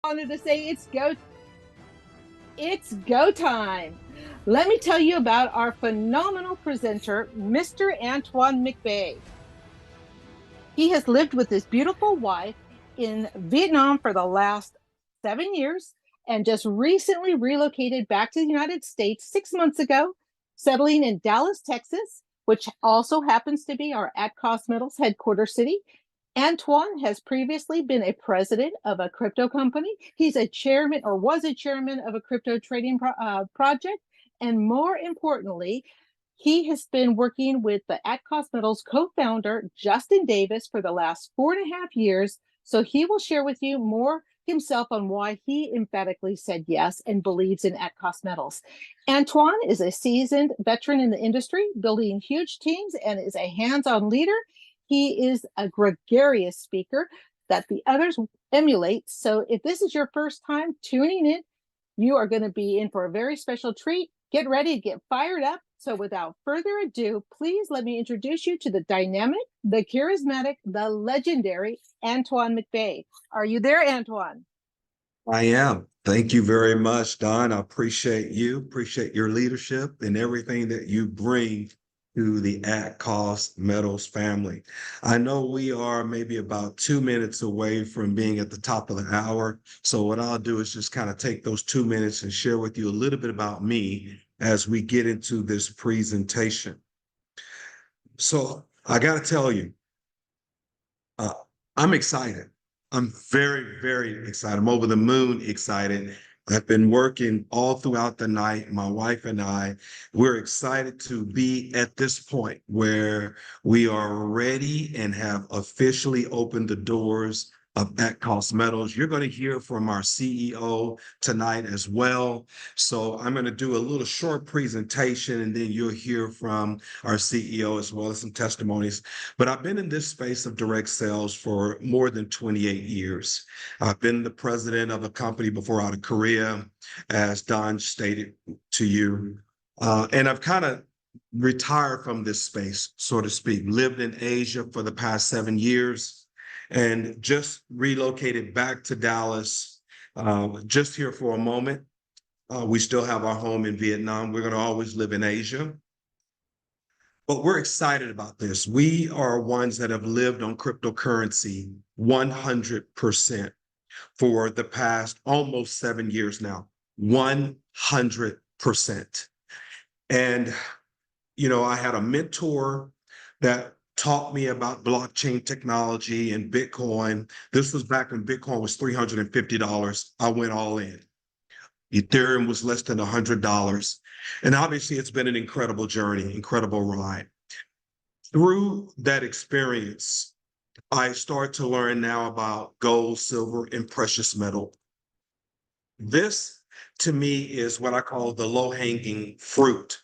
Wanted to say it's go time. Let me tell you about our phenomenal presenter, Mr. Antoine McBay. He has lived with his beautiful wife in Vietnam for the last 7 years and just recently relocated back to the United States 6 months ago, settling in Dallas, Texas, which also happens to be our At Cost Metals headquarters city. Antoine has previously been a president of a crypto company. He's a chairman or was a chairman of a crypto trading project. And more importantly, he has been working with the At Cost Metals co-founder, Justin Davis, for the last 4.5 years. So he will share with you more himself on why he emphatically said yes and believes in At Cost Metals. Antoine is a seasoned veteran in the industry, building huge teams, and is a hands-on leader. He is a gregarious speaker that the others emulate. So if this is your first time tuning in, you are going to be in for a very special treat. Get ready to get fired up. So without further ado, please let me introduce you to the dynamic, the charismatic, the legendary Antoine McBay. Are you there, Antoine? I am. Thank you very much, Don. I appreciate you, appreciate your leadership and everything that you bring to the At Cost Metals family. I know we are maybe about 2 minutes away from being at the top of the hour. So what I'll do is just kind of take those 2 minutes and share with you a little bit about me as we get into this presentation. So I got to tell you, uh, I'm excited. I'm very, very excited. I'm over the moon excited. I've been working all throughout the night. My wife and we're excited to be at this point where we are ready and have officially opened the doors of At Cost Metals. You're going to hear from our CEO tonight as well. So I'm going to do a little short presentation and then you'll hear from our CEO as well as some testimonies. But I've been in this space of direct sales for more than 28 years. I've been the president of a company before out of Korea, as Don stated to you. And I've kind of retired from this space, so to speak, lived in Asia for the past 7 years and just relocated back to Dallas, just here for a moment. We still have our home in Vietnam. We're going to always live in Asia. But we're excited about this. We are ones that have lived on cryptocurrency 100% for the past almost 7 years now. 100%. And, I had a mentor that taught me about blockchain technology and Bitcoin. This was back when Bitcoin was $350. I went all in. Ethereum was less than $100. And obviously, it's been an incredible journey, incredible ride. Through that experience, I start to learn now about gold, silver, and precious metal. This, to me, is what I call the low-hanging fruit.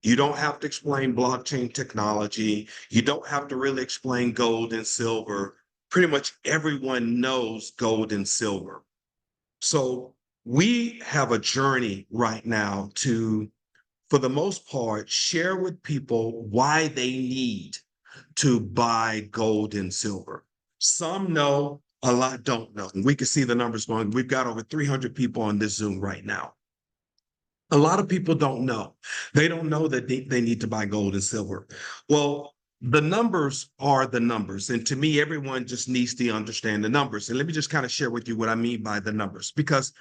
You don't have to explain blockchain technology. You don't have to really explain gold and silver. Pretty much everyone knows gold and silver. So we have a journey right now to, for the most part, share with people why they need to buy gold and silver. Some know, a lot don't know. And we can see the numbers going. We've got over 300 people on this Zoom right now. A lot of people don't know. They don't know that they need to buy gold and silver. Well, the numbers are the numbers. And to me, everyone just needs to understand the numbers. And let me just kind of share with you what I mean by the numbers, because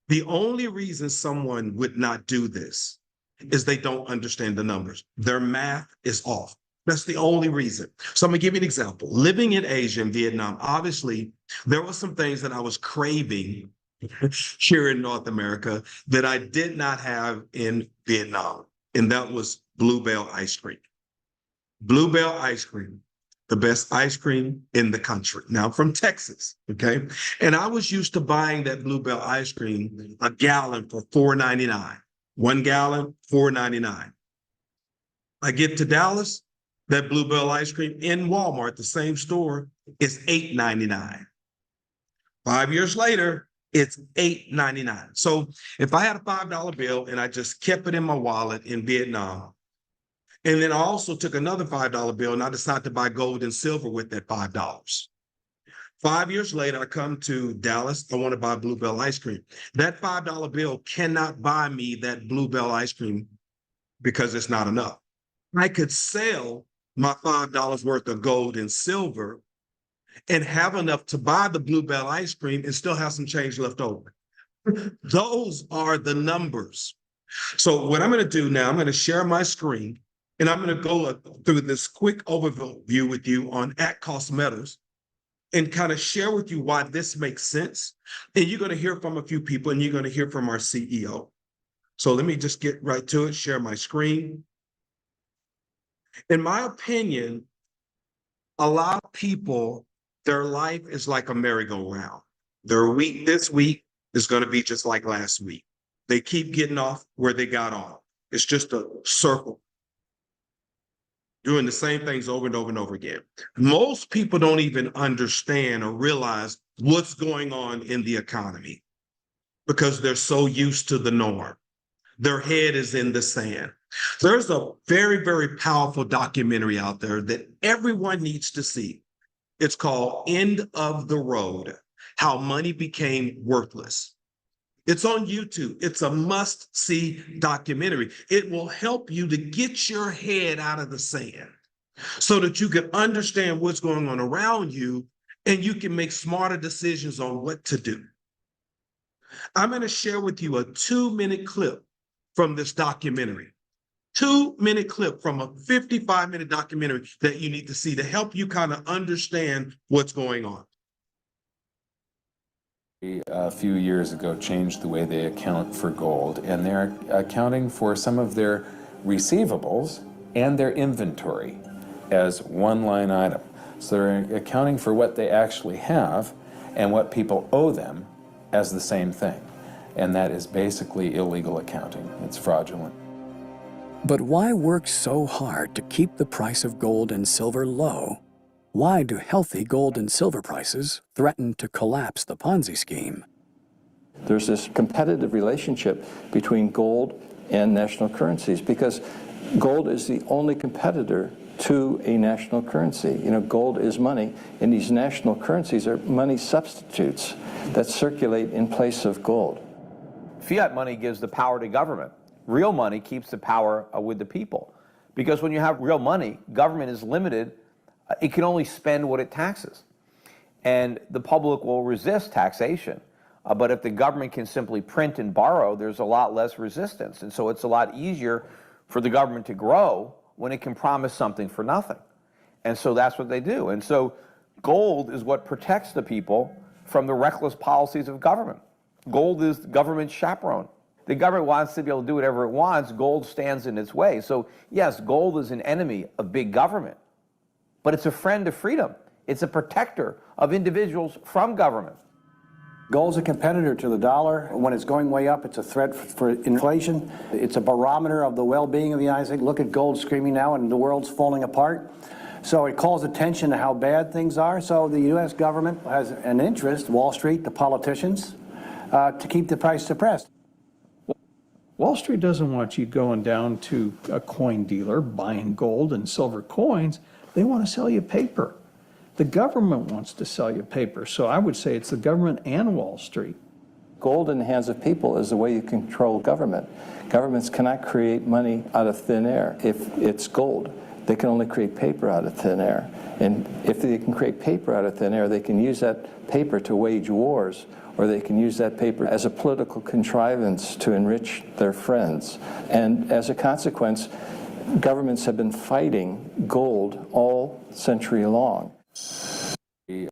the only reason someone would not do this is they don't understand the numbers. Their math is off. That's the only reason. So I'm gonna give you an example. Living in Asia and Vietnam, obviously, there were some things that I was craving here in North America that I did not have in Vietnam, and that was Bluebell ice cream. Bluebell ice cream, the best ice cream in the country. Now, I'm from Texas, okay? And I was used to buying that Bluebell ice cream, a gallon for $4.99. 1 gallon, $4.99. I get to Dallas, that Bluebell ice cream in Walmart, the same store, is $8.99. 5 years later, it's $8.99. So if I had a $5 bill and I just kept it in my wallet in Vietnam, and then I also took another $5 bill and I decided to buy gold and silver with that $5. 5 years later, I come to Dallas. I want to buy Bluebell ice cream. That $5 bill cannot buy me that Bluebell ice cream because it's not enough. I could sell my $5 worth of gold and silver and have enough to buy the Bluebell ice cream and still have some change left over. Those are the numbers. So what I'm going to do now, I'm going to share my screen and I'm going to go through this quick overview with you on at-cost metals and kind of share with you why this makes sense. And you're going to hear from a few people and you're going to hear from our CEO. So let me just get right to it, share my screen. In my opinion, a lot of people, their life is like a merry-go-round. Their week this week is going to be just like last week. They keep getting off where they got on. It's just a circle, doing the same things over and over and over again. Most people don't even understand or realize what's going on in the economy because they're so used to the norm. Their head is in the sand. There's a very, very powerful documentary out there that everyone needs to see. It's called End of the Road: How Money Became Worthless. It's on YouTube. It's a must-see documentary. It will help you to get your head out of the sand so that you can understand what's going on around you and you can make smarter decisions on what to do. I'm going to share with you a 2-minute clip from this documentary. 2-minute clip from a 55-minute documentary that you need to see to help you kind of understand what's going on. A few years ago changed the way they account for gold, and they're accounting for some of their receivables and their inventory as one line item. So they're accounting for what they actually have and what people owe them as the same thing. And that is basically illegal accounting. It's fraudulent. But why work so hard to keep the price of gold and silver low? Why do healthy gold and silver prices threaten to collapse the Ponzi scheme? There's this competitive relationship between gold and national currencies because gold is the only competitor to a national currency. You know, gold is money, and these national currencies are money substitutes that circulate in place of gold. Fiat money gives the power to government. Real money keeps the power with the people. Because when you have real money, government is limited. It can only spend what it taxes. And the public will resist taxation. But if the government can simply print and borrow, there's a lot less resistance. And so it's a lot easier for the government to grow when it can promise something for nothing. And so that's what they do. And so gold is what protects the people from the reckless policies of government. Gold is the government's chaperone. The government wants to be able to do whatever it wants. Gold stands in its way. So yes, gold is an enemy of big government, but it's a friend of freedom. It's a protector of individuals from government. Gold's a competitor to the dollar. When it's going way up, it's a threat for inflation. It's a barometer of the well-being of the United States. Look at gold screaming now and the world's falling apart. So it calls attention to how bad things are. So the U.S. government has an interest, Wall Street, the politicians, to keep the price suppressed. Wall Street doesn't want you going down to a coin dealer buying gold and silver coins. They want to sell you paper. The government wants to sell you paper. So I would say it's the government and Wall Street. Gold in the hands of people is the way you control government. Governments cannot create money out of thin air. If it's gold, they can only create paper out of thin air. And if they can create paper out of thin air, they can use that paper to wage wars, or they can use that paper as a political contrivance to enrich their friends. And as a consequence, governments have been fighting gold all century long. Here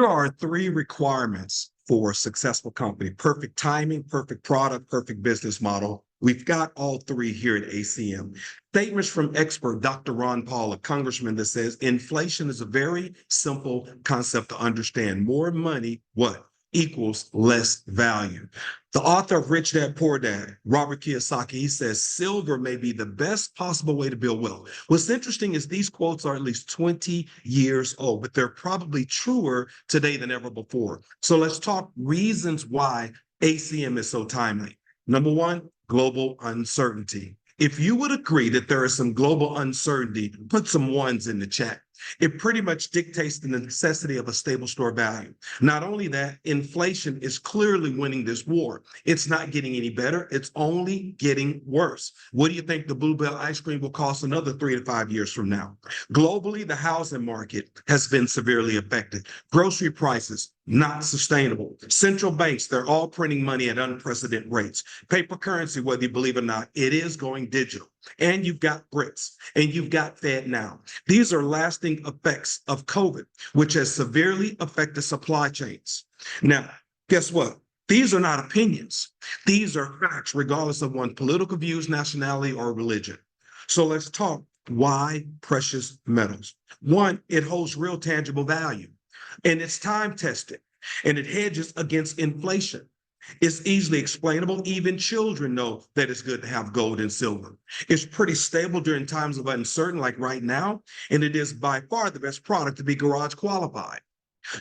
are 3 requirements for a successful company: perfect timing, perfect product, perfect business model. We've got all 3 here at ACM. Statements from expert Dr. Ron Paul, a congressman, that says inflation is a very simple concept to understand. More money, what? Equals less value. The author of Rich Dad, Poor Dad, Robert Kiyosaki, he says silver may be the best possible way to build wealth. What's interesting is these quotes are at least 20 years old, but they're probably truer today than ever before. So let's talk reasons why ACM is so timely. Number 1, global uncertainty. If you would agree that there is some global uncertainty, put some ones in the chat. It pretty much dictates the necessity of a stable store value. Not only that, inflation is clearly winning this war. It's not getting any better. It's only getting worse. What do you think the Bluebell ice cream will cost another 3 to 5 years from now? Globally, the housing market has been severely affected. Grocery prices, not sustainable. Central banks, they're all printing money at unprecedented rates. Paper currency, whether you believe it or not, it is going digital. And you've got BRICS, and you've got FedNow. These are lasting effects of COVID, which has severely affected supply chains. Now, guess what? These are not opinions. These are facts, regardless of one's political views, nationality, or religion. So let's talk why precious metals. One, it holds real tangible value, and it's time tested, and it hedges against inflation. It's easily explainable. Even children know that it's good to have gold and silver. It's pretty stable during times of uncertainty, like right now, and it is by far the best product to be garage qualified.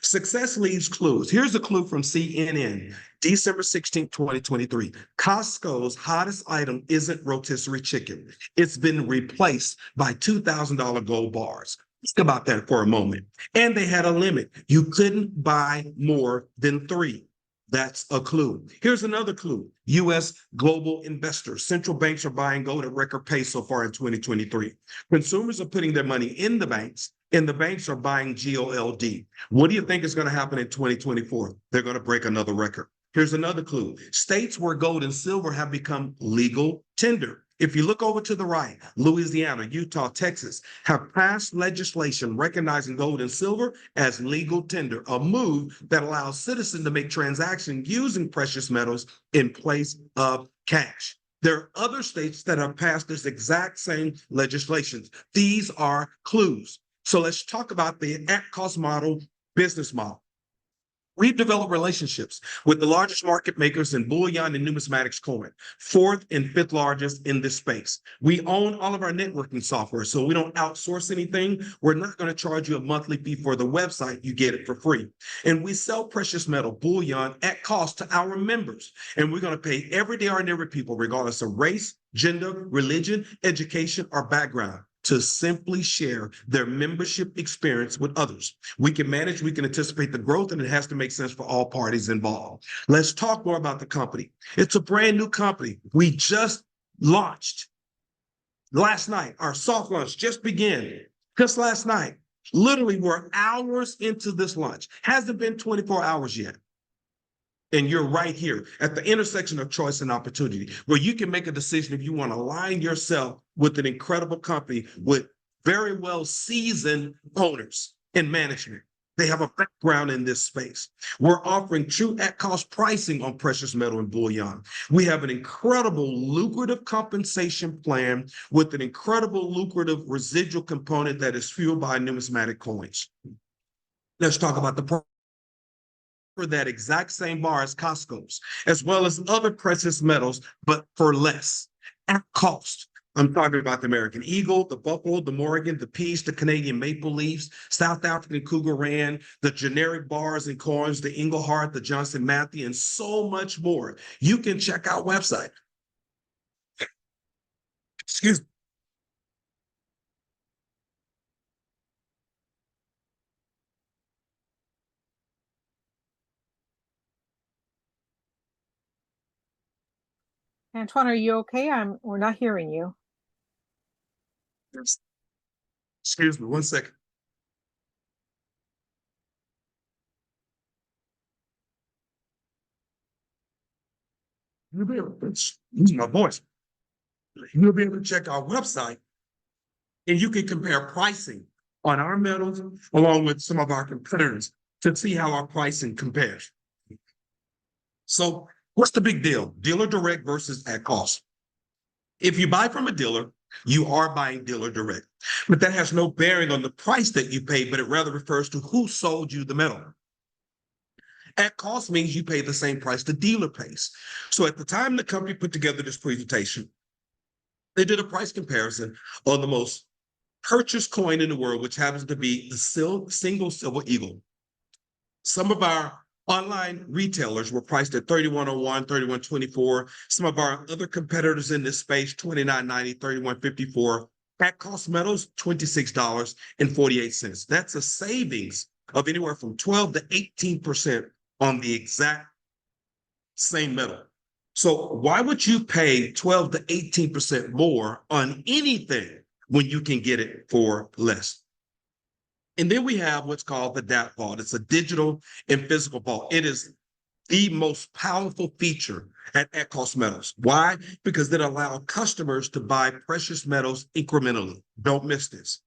Success leaves clues. Here's a clue from CNN, December 16th, 2023. Costco's hottest item isn't rotisserie chicken. It's been replaced by $2,000 gold bars. Think about that for a moment. And they had a limit. You couldn't buy more than 3. That's a clue. Here's another clue. U.S. global investors. Central banks are buying gold at record pace so far in 2023. Consumers are putting their money in the banks, and the banks are buying GOLD. What do you think is going to happen in 2024? They're going to break another record. Here's another clue. States where gold and silver have become legal tender. If you look over to the right, Louisiana, Utah, Texas have passed legislation recognizing gold and silver as legal tender, a move that allows citizens to make transactions using precious metals in place of cash. There are other states that have passed this exact same legislation. These are clues. So let's talk about the at-cost model, business model. We've developed relationships with the largest market makers in bullion and numismatics coin, 4th and 5th largest in this space. We own all of our networking software, so we don't outsource anything. We're not going to charge you a monthly fee for the website. You get it for free. And we sell precious metal bullion at cost to our members. And we're going to pay everyday ordinary people, regardless of race, gender, religion, education, or background, to simply share their membership experience with others. We can manage, we can anticipate the growth, and it has to make sense for all parties involved. Let's talk more about the company. It's a brand new company. We just launched last night. Our soft launch just began just last night. Literally, we're hours into this launch. Hasn't been 24 hours yet. And you're right here at the intersection of choice and opportunity, where you can make a decision if you want to align yourself with an incredible company with very well seasoned owners and management. They have a background in this space. We're offering true at-cost pricing on precious metal and bullion. We have an incredible lucrative compensation plan with an incredible lucrative residual component that is fueled by numismatic coins. Let's talk about the for that exact same bar as Costco's, as well as other precious metals, but for less at cost. I'm talking about the American Eagle, the Buffalo, the Morgan, the Peace, the Canadian Maple Leafs, South African Cougar Rand, the generic bars and coins, the Engelhart, the Johnson Matthey, and so much more. You can check our website. Excuse me. Antoine, are you okay? We're not hearing you. Excuse me, one second. You'll be able to, use my voice. You'll be able to check our website, and you can compare pricing on our metals along with some of our competitors to see how our pricing compares. So what's the big deal? Dealer direct versus at cost. If you buy from a dealer, you are buying dealer direct, but that has no bearing on the price that you pay, but it rather refers to who sold you the metal. At cost means you pay the same price the dealer pays. So at the time the company put together this presentation, they did a price comparison on the most purchased coin in the world, which happens to be the single silver eagle. Some of our online retailers were priced at $31.01, $31.24. Some of our other competitors in this space, $29.90, $31.54. At Cost Metals, $26.48. That's a savings of anywhere from 12 to 18% on the exact same metal. So why would you pay 12 to 18% more on anything when you can get it for less? And then we have what's called the DAP vault. It's a digital and physical vault. It is the most powerful feature at Cost Metals. Why? Because it allows customers to buy precious metals incrementally. Don't miss this.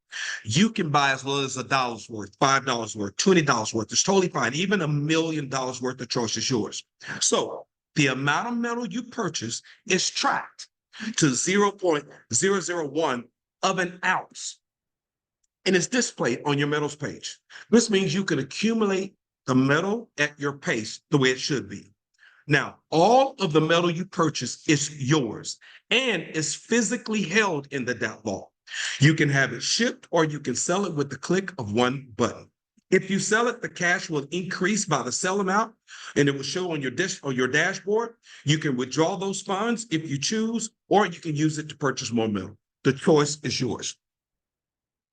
You can buy as little as $1 worth, $5 worth, $20 worth. It's totally fine. Even $1 million worth of choice is yours. So the amount of metal you purchase is tracked to 0.001 of an ounce, and it's displayed on your metals page. This means you can accumulate the metal at your pace the way it should be. Now, all of the metal you purchase is yours and is physically held in the DAP vault. You can have it shipped or you can sell it with the click of one button. If you sell it, the cash will increase by the sell amount and it will show on your dashboard. You can withdraw those funds if you choose, or you can use it to purchase more metal. The choice is yours.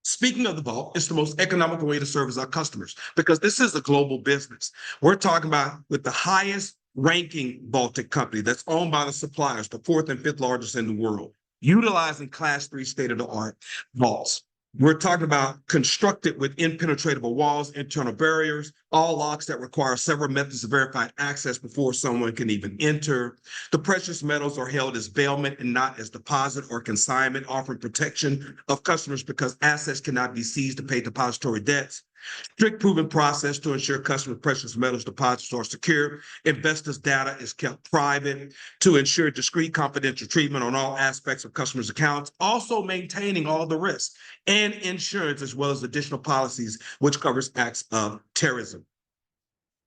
Speaking of the vault, it's the most economical way to service our customers because this is a global business. We're talking about with the highest ranking vaulted company that's owned by the suppliers, the fourth and fifth largest in the world, utilizing Class 3 state-of-the-art vaults. We're talking about constructed with impenetrable walls, internal barriers, all locks that require several methods of verified access before someone can even enter. The precious metals are held as bailment and not as deposit or consignment, offering protection of customers because assets cannot be seized to pay depository debts. Strict proven process to ensure customer precious metals deposits are secure. Investors' data is kept private to ensure discreet confidential treatment on all aspects of customers' accounts, also maintaining all the risks and insurance as well as additional policies, which covers acts of terrorism.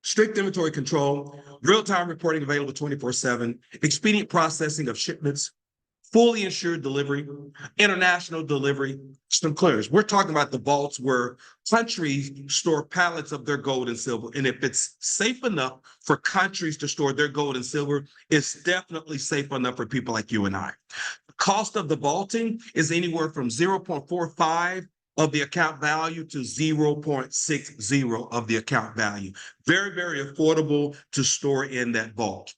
Strict inventory control, real-time reporting available 24/7, expedient processing of shipments, fully insured delivery, international delivery, system clearance. We're talking about the vaults where countries store pallets of their gold and silver. And if it's safe enough for countries to store their gold and silver, it's definitely safe enough for people like you and I. The cost of the vaulting is anywhere from 0.45 of the account value to 0.60 of the account value. Very, very affordable to store in that vault.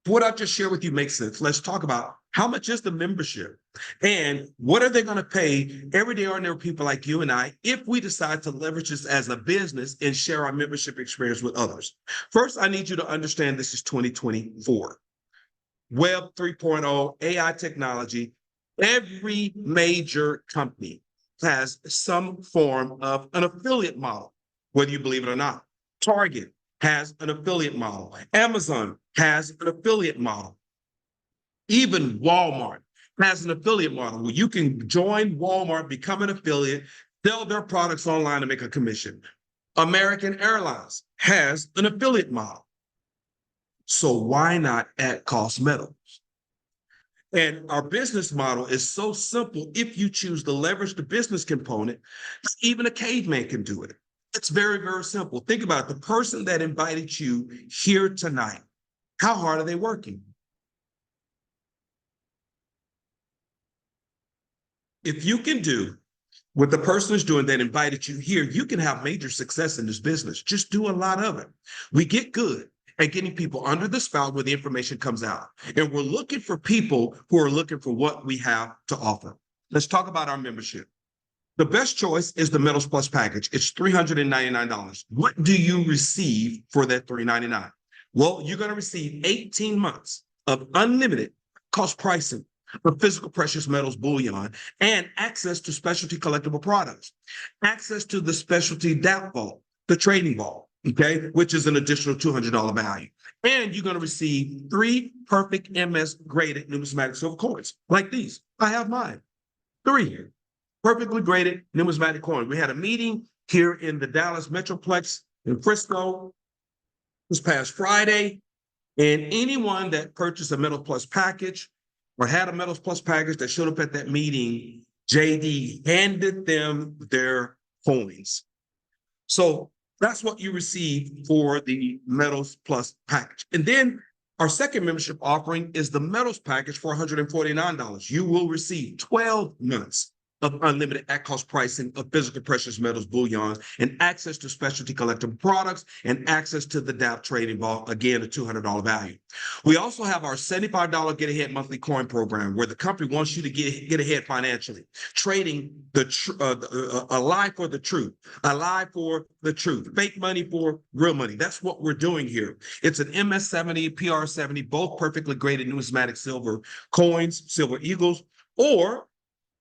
What I've just shared with you makes sense. Let's talk about how much is the membership and what are they going to pay everyday ordinary people like you and I if we decide to leverage this as a business and share our membership experience with others. First, I need you to understand this is 2024. Web 3.0, AI technology, every major company has some form of an affiliate model, whether you believe it or not. Target has an affiliate model. Amazon has an affiliate model. Even Walmart has an affiliate model where you can join Walmart, become an affiliate, sell their products online and make a commission. American Airlines has an affiliate model. So why not at Cost Metals? And our business model is so simple if you choose to leverage the business component, even a caveman can do it. It's very, very simple. Think about it. The person that invited you here tonight, how hard are they working? If you can do what the person is doing that invited you here, you can have major success in this business. Just do a lot of it. We get good at getting people under the spout where the information comes out. And we're looking for people who are looking for what we have to offer. Let's talk about our membership. The best choice is the Metals Plus package. It's $399. What do you receive for that $399? Well, you're going to receive 18 months of unlimited cost pricing for physical precious metals bullion and access to specialty collectible products, access to the specialty DAP vault, the trading vault, okay, which is an additional $200 value. And you're going to receive 3 perfect MS graded numismatic silver coins like these. I have mine. 3 perfectly graded numismatic coins. We had a meeting here in the Dallas Metroplex in Frisco this past Friday, and anyone that purchased a Metals Plus package or had a Metals Plus package that showed up at that meeting, JD handed them their coins. So that's what you receive for the Metals Plus package. And then Our second membership offering is the Metals package for $149. You will receive 12 months of unlimited at-cost pricing of physical precious metals bullion and access to specialty collectible products and access to the DApp trading vault, again, a $200 value. We also have our $75 Get Ahead monthly coin program where the company wants you to get ahead financially, trading a lie for the truth, a lie for the truth, fake money for real money. That's what we're doing here. It's an MS70, PR70, both perfectly graded numismatic silver coins, silver eagles, or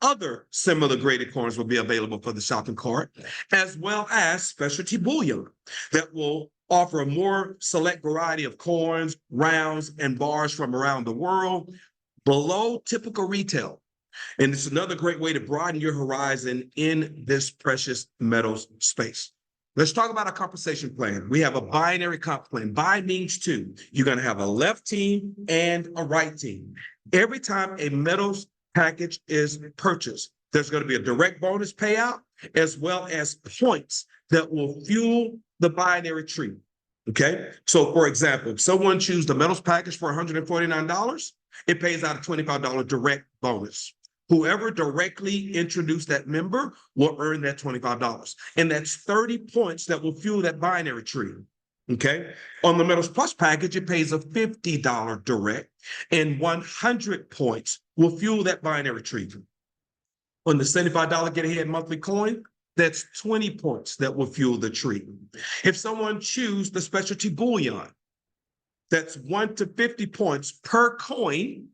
other similar graded coins will be available for the shopping cart, as well as specialty bullion that will offer a more select variety of coins, rounds, and bars from around the world below typical retail. And it's another great way to broaden your horizon in this precious metals space. Let's talk about a compensation plan. We have a binary comp plan. Bi means two. You're going to have a left team and a right team. Every time a metals package is purchased, there's going to be a direct bonus payout as well as points that will fuel the binary tree. Okay, so for example, if someone chooses the metals package for $149, it pays out a $25 direct bonus. Whoever directly introduced that member will earn that $25, and that's 30 points that will fuel that binary tree. Okay, on the Metals Plus package, it pays a $50 direct, and 100 points will fuel that binary tree. On the $75 Get Ahead monthly coin, that's 20 points that will fuel the tree. If someone chooses the specialty bullion, that's 1 to 50 points per coin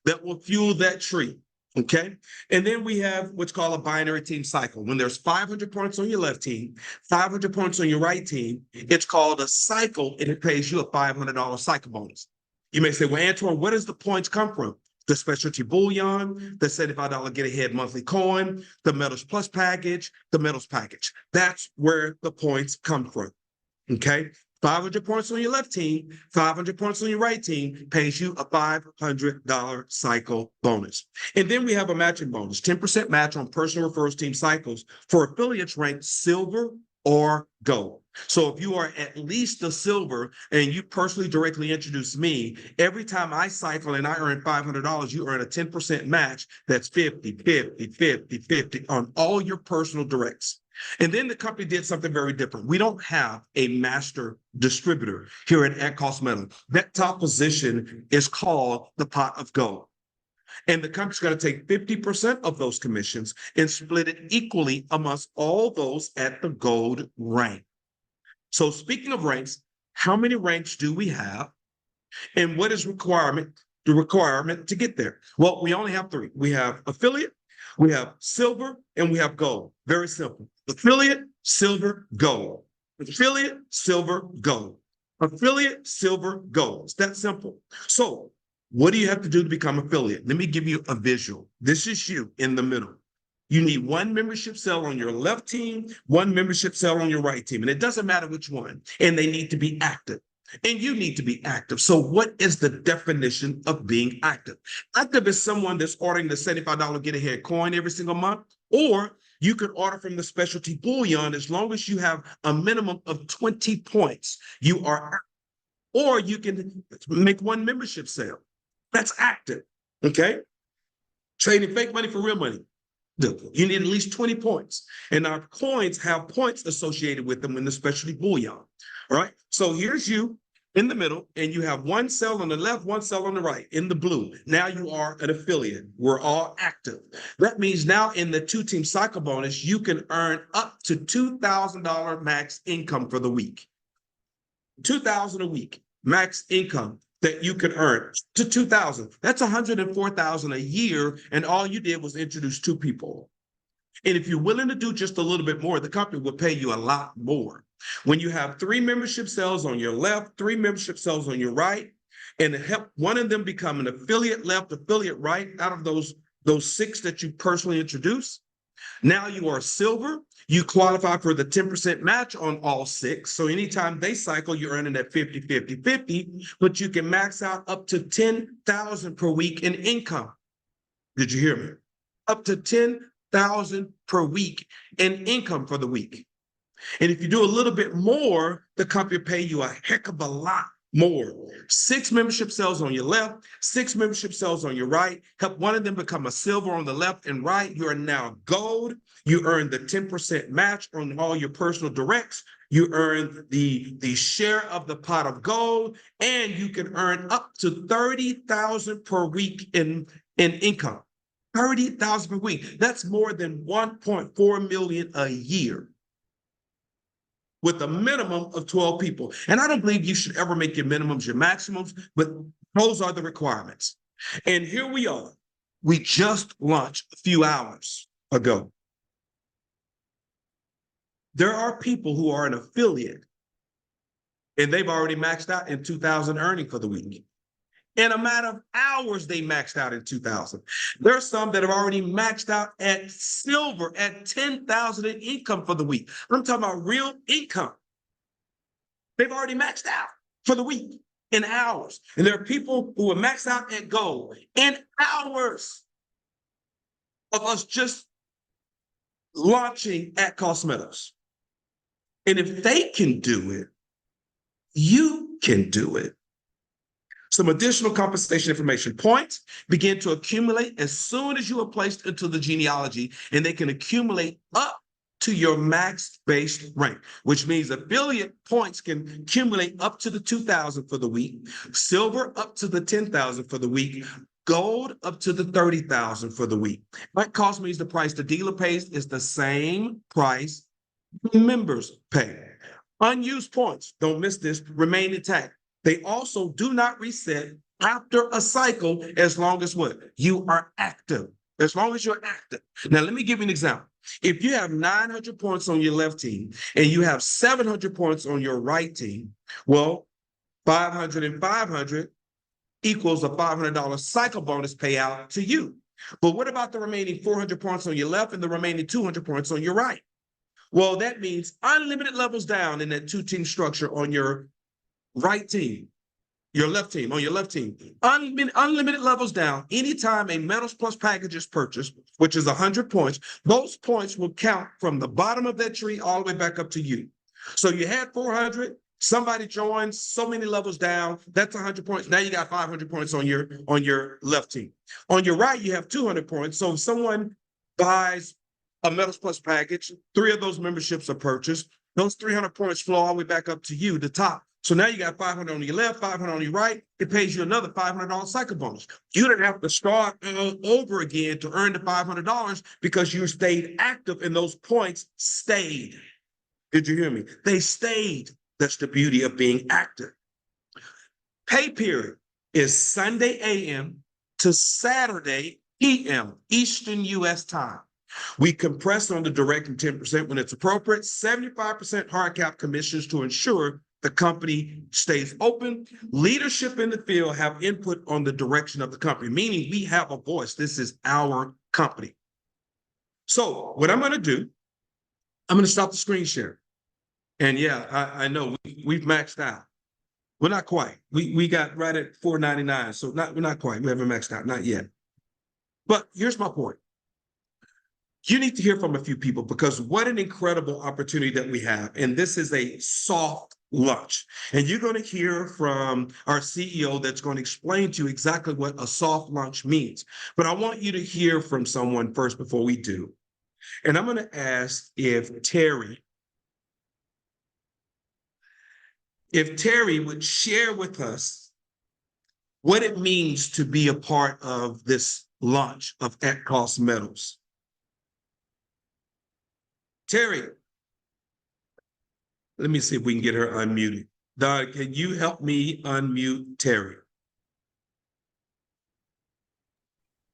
that will fuel that tree. Okay, and then we have what's called a binary team cycle. When there's 500 points on your left team, 500 points on your right team, it's called a cycle, and it pays you a $500 cycle bonus. You may say, well, Antoine, where does the points come from? The specialty bullion, the $75 Get Ahead monthly coin, the Metals Plus package, the metals package. That's where the points come from. Okay, 500 points on your left team, 500 points on your right team pays you a $500 cycle bonus. And then we have a matching bonus, 10% match on personal referrals team cycles for affiliates ranked silver or gold. So if you are at least a silver and you personally directly introduce me, every time I cycle and I earn $500, you earn a 10% match. That's 50, 50, 50, 50 on all your personal directs. And then the company did something very different. We don't have a master distributor here at Cost Metal. That top position is called the pot of gold. And the company's going to take 50% of those commissions and split it equally amongst all those at the gold rank. So speaking of ranks, how many ranks do we have? And what is the requirement to get there? Well, we only have 3. We have affiliate, we have silver, and we have gold. Very simple. Affiliate, silver, gold. Affiliate, silver, gold. Affiliate, silver, gold. It's that simple. So what do you have to do to become affiliate? Let me give you a visual. This is you in the middle. You need 1 membership cell on your left team, 1 membership cell on your right team. And it doesn't matter which one. And they need to be active. And you need to be active. So what is the definition of being active? Active is someone that's ordering the $75 Get Ahead coin every single month, or you could order from the specialty bullion as long as you have a minimum of 20 points. You are active. Or you can make 1 membership sale. That's active. Okay? Trading fake money for real money. You need at least 20 points. And our coins have points associated with them in the specialty bullion. All right? So here's you in the middle, and you have 1 cell on the left, 1 cell on the right in the blue. Now you are an affiliate. We're all active. That means now in the 2-team cycle bonus, you can earn up to $2,000 max income for the week. $2,000 a week, max income that you can earn to $2,000. That's $104,000 a year, and all you did was introduce 2 people. And if you're willing to do just a little bit more, the company will pay you a lot more. When you have 3 membership cells on your left, 3 membership cells on your right, and to help one of them become an affiliate left, affiliate right, out of those 6 that you personally introduce, now you are silver. You qualify for the 10% match on all 6. So anytime they cycle, you're earning that 50, 50, 50, but you can max out up to $10,000 per week in income. Did you hear me? Up to $10,000 per week in income for the week. And if you do a little bit more, the company will pay you a heck of a lot more. 6 membership cells on your left, 6 membership cells on your right. Help one of them become a silver on the left and right. You are now gold. You earn the 10% match on all your personal directs. You earn the share of the pot of gold, and you can earn up to $30,000 per week in income. $30,000 per week. That's more than $1.4 million a year, with a minimum of 12 people. And I don't believe you should ever make your minimums your maximums, but those are the requirements. And here we are. We just launched a few hours ago. There are people who are an affiliate, and they've already maxed out in 2,000 earning for the week. In a matter of hours, they maxed out in 2,000. There are some that have already maxed out at silver at 10,000 in income for the week. I'm talking about real income. They've already maxed out for the week in hours. And there are people who are maxed out at gold in hours of us just launching at Cost Meadows. And if they can do it, you can do it. Some additional compensation information. Points begin to accumulate as soon as you are placed into the genealogy, and they can accumulate up to your max base rank, which means affiliate points can accumulate up to the 2,000 for the week, silver up to the 10,000 for the week, gold up to the 30,000 for the week. That cost means the price the dealer pays is the same price the members pay. Unused points, don't miss this, remain intact. They also do not reset after a cycle as long as what? You are active. As long as you're active. Now, let me give you an example. If you have 900 points on your left team and you have 700 points on your right team, well, 500 and 500 equals a $500 cycle bonus payout to you. But what about the remaining 400 points on your left and the remaining 200 points on your right? Well, that means unlimited levels down in that two-team structure on your right team, your left team, on your left team. Unlimited levels down. Anytime a Metals Plus package is purchased, which is 100 points, those points will count from the bottom of that tree all the way back up to you. So you had 400, somebody joins so many levels down, that's 100 points. Now you got 500 points on your left team. On your right, you have 200 points. So if someone buys a Metals Plus package, 3 of those memberships are purchased, those 300 points flow all the way back up to you, the top. So now you got 500 on your left, 500 on your right. It pays you another $500 cycle bonus. You didn't have to start all over again to earn the $500 because you stayed active and those points stayed. Did you hear me? They stayed. That's the beauty of being active. Pay period is Sunday a.m. to Saturday p.m. Eastern U.S. time. We compress on the direct and 10% when it's appropriate, 75% hard cap commissions to ensure the company stays open. Leadership in the field have input on the direction of the company, meaning we have a voice. This is our company. So what I'm going to do, I'm going to stop the screen share. And yeah, I know we've maxed out. We're not quite. We got right at $4.99. So we're not quite. We haven't maxed out, not yet. But here's my point. You need to hear from a few people because what an incredible opportunity that we have. And this is a soft launch. And you're going to hear from our CEO that's going to explain to you exactly what a soft launch means. But I want you to hear from someone first before we do. And I'm going to ask if Terry would share with us what it means to be a part of this launch of At Cost Metals. Terry, let me see if we can get her unmuted. Doug, can you help me unmute Terry?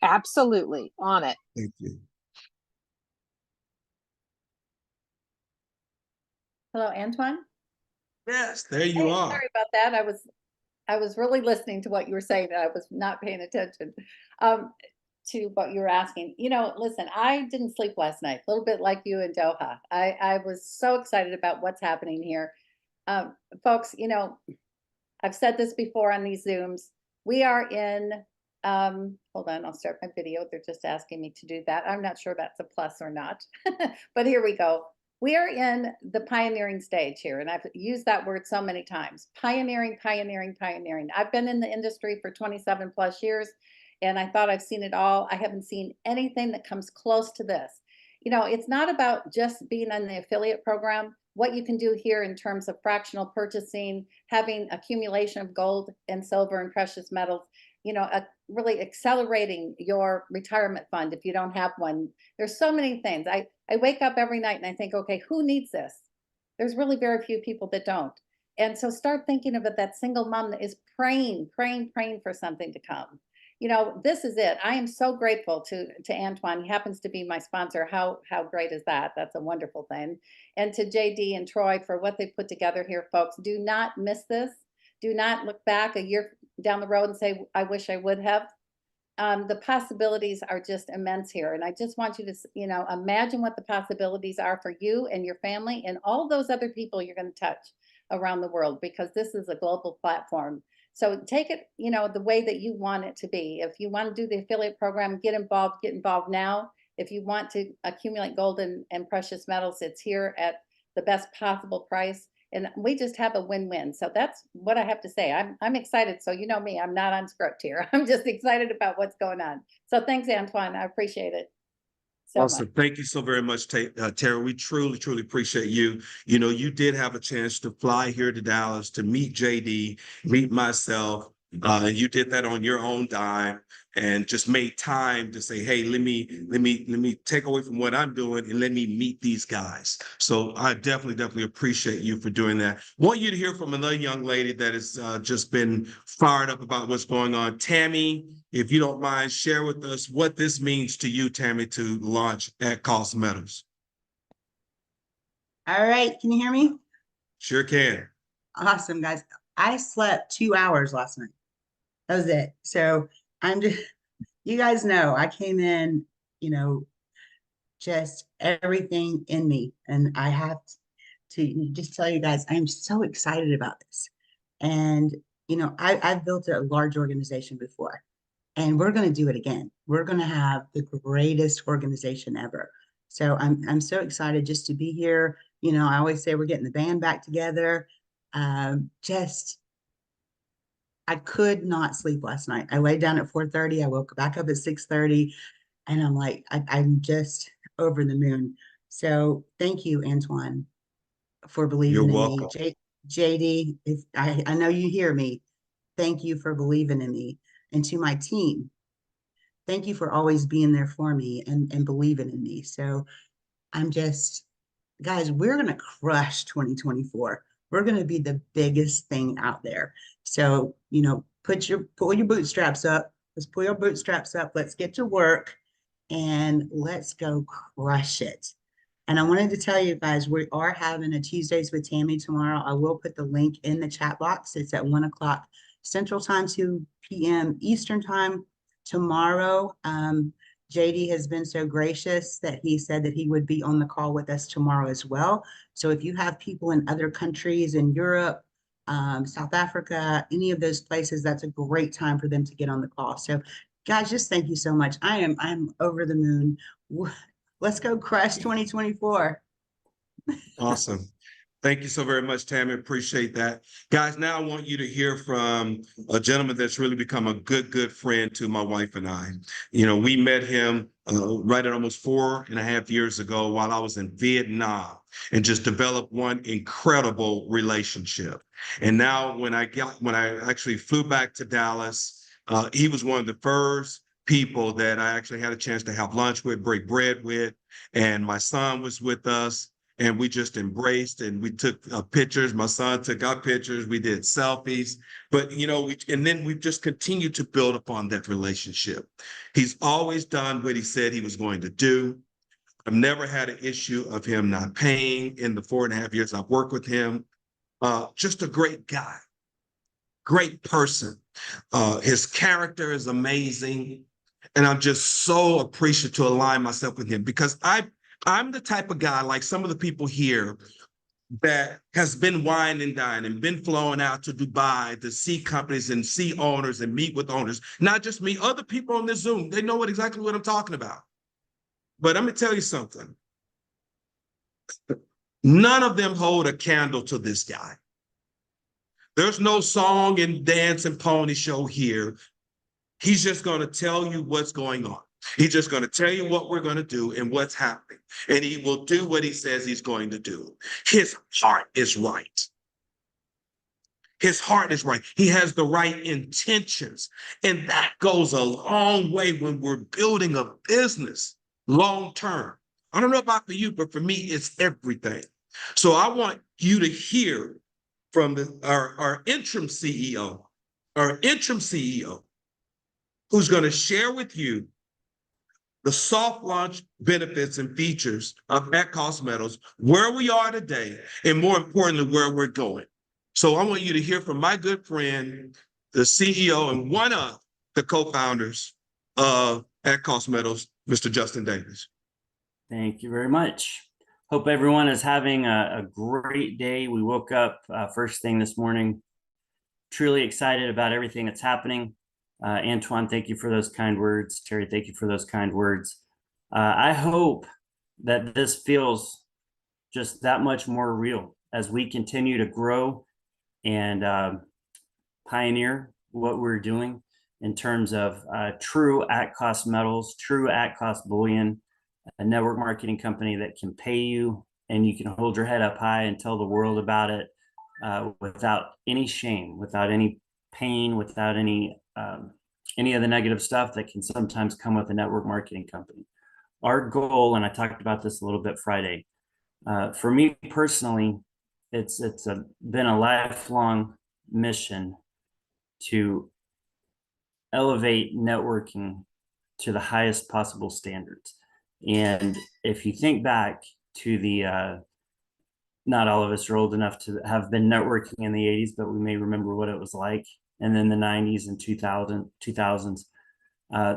Absolutely. On it. Thank you. Hello, Antoine. Yes, there you Hey, are. sorry about that. I was really listening to what you were saying. I was not paying attention to what you were asking. You know, listen, I didn't sleep last night, a little bit like you in Doha. I was so excited about what's happening here. Folks, you know, I've said this before on these Zooms. We are in, hold on, I'll start my video. They're just asking me to do that. I'm not sure that's a plus or not, but here we go. We are in the pioneering stage here, and I've used that word so many times. Pioneering, pioneering, pioneering. I've been in the industry for 27 plus years, and I thought I've seen it all. I haven't seen anything that comes close to this. You know, it's not about just being in the affiliate program. What you can do here in terms of fractional purchasing, having accumulation of gold and silver and precious metals, you know, really accelerating your retirement fund if you don't have one. There's so many things. I wake up every night and I think, okay, who needs this? There's really very few people that don't. And so start thinking of it, that single mom that is praying, praying, praying for something to come. You know, this is it. I am so grateful to Antoine. He happens to be my sponsor. How great is that? That's a wonderful thing. And to JD and Troy for what they put together here, folks. Do not miss this. Do not look back a year down the road and say, I wish I would have. The possibilities are just immense here. And I just want you to, you know, imagine what the possibilities are for you and your family and all those other people you're going to touch around the world, because this is a global platform. So take it, you know, the way that you want it to be. If you want to do the affiliate program, get involved now. If you want to accumulate gold and precious metals, it's here at the best possible price. And we just have a win-win. So that's what I have to say. I'm excited. So you know me, I'm not on script here. I'm just excited about what's going on. So thanks, Antoine. I appreciate it so Awesome. much. Thank you so very much, Tara. We truly, truly appreciate you. You know, you did have a chance to fly here to Dallas to meet JD, meet myself, and you did that on your own dime and just made time to say, hey, let me take away from what I'm doing and let me meet these guys. So I definitely appreciate you for doing that. Want you to hear from another young lady that has just been fired up about what's going on. Tammy, if you don't mind, share with us what this means to you, Tammy, to launch at Cost Metals. All right, can you hear me? Sure can. Awesome, guys. I slept 2 hours last night. That was it. So I'm just, you guys know, I came in, you know, just everything in me. And I have to just tell you guys, I'm so excited about this. And, you know, I've built a large organization before, and we're going to do it again. We're going to have the greatest organization ever. So I'm so excited just to be here. You know, I always say we're getting the band back together. I could not sleep last night. I laid down at 4:30. I woke back up at 6:30, and I'm like, I'm just over the moon. So thank you, Antoine, for believing You're in welcome. me. JD, if I know you hear me, thank you for believing in me. And to my team, thank you for always being there for me and believing in me. So I'm just, guys, we're going to crush 2024. We're going to be the biggest thing out there. So, you know, pull your bootstraps up. Let's pull your bootstraps up. Let's get to work and let's go crush it. And I wanted to tell you guys, we are having a Tuesdays with Tammy tomorrow. I will put the link in the chat box. It's at 1 o'clock Central Time, 2 p.m. Eastern Time tomorrow. JD has been so gracious that he said that he would be on the call with us tomorrow as well. So if you have people in other countries in Europe, South Africa, any of those places, that's a great time for them to get on the call. So guys, just thank you so much. I'm over the moon. Let's go crush 2024. Awesome. Thank you so very much, Tammy. Appreciate that. Guys, now I want you to hear from a gentleman that's really become a good friend to my wife and I. You know, we met him right at almost 4.5 years ago while I was in Vietnam, and just developed one incredible relationship. And now when I actually flew back to Dallas, he was one of the first people that I actually had a chance to have lunch with, break bread with, and my son was with us. And we just embraced, and we took pictures. My son took our pictures. We did selfies. But, you know, and then we've just continued to build upon that relationship. He's always done what he said he was going to do. I've never had an issue of him not paying in the 4.5 years I've worked with him. Just a great guy, great person. His character is amazing. And I'm just so appreciative to align myself with him, because I'm the type of guy, like some of the people here, that has been wine and dine and been flown out to Dubai to see companies and see owners and meet with owners. Not just me, other people on this Zoom, they know exactly what I'm talking about. But let me tell you something. None of them hold a candle to this guy. There's no song and dance and pony show here. He's just going to tell you what's going on. He's just going to tell you what we're going to do and what's happening. And he will do what he says he's going to do. His heart is right. His heart is right. He has the right intentions. And that goes a long way when we're building a business long term. I don't know about for you, but for me, it's everything. So I want you to hear from our interim CEO, who's going to share with you the soft launch benefits and features of At Cost Metals, where we are today, and more importantly, where we're going. So I want you to hear from my good friend, the CEO and one of the co-founders of At Cost Metals, Mr. Justin Davis. Thank you very much. Hope everyone is having a great day. We woke up first thing this morning, truly excited about everything that's happening. Antoine, thank you for those kind words. Terry, thank you for those kind words. I hope that this feels just that much more real as we continue to grow and pioneer what we're doing in terms of true at-cost metals, true at-cost bullion, a network marketing company that can pay you and you can hold your head up high and tell the world about it without any shame, without any pain, without any of the negative stuff that can sometimes come with a network marketing company. Our goal, and I talked about this a little bit Friday, for me personally, it's been a lifelong mission to elevate networking to the highest possible standards. And if you think back to the, not all of us are old enough to have been networking in the 80s, but we may remember what it was like. And then the 90s and 2000s,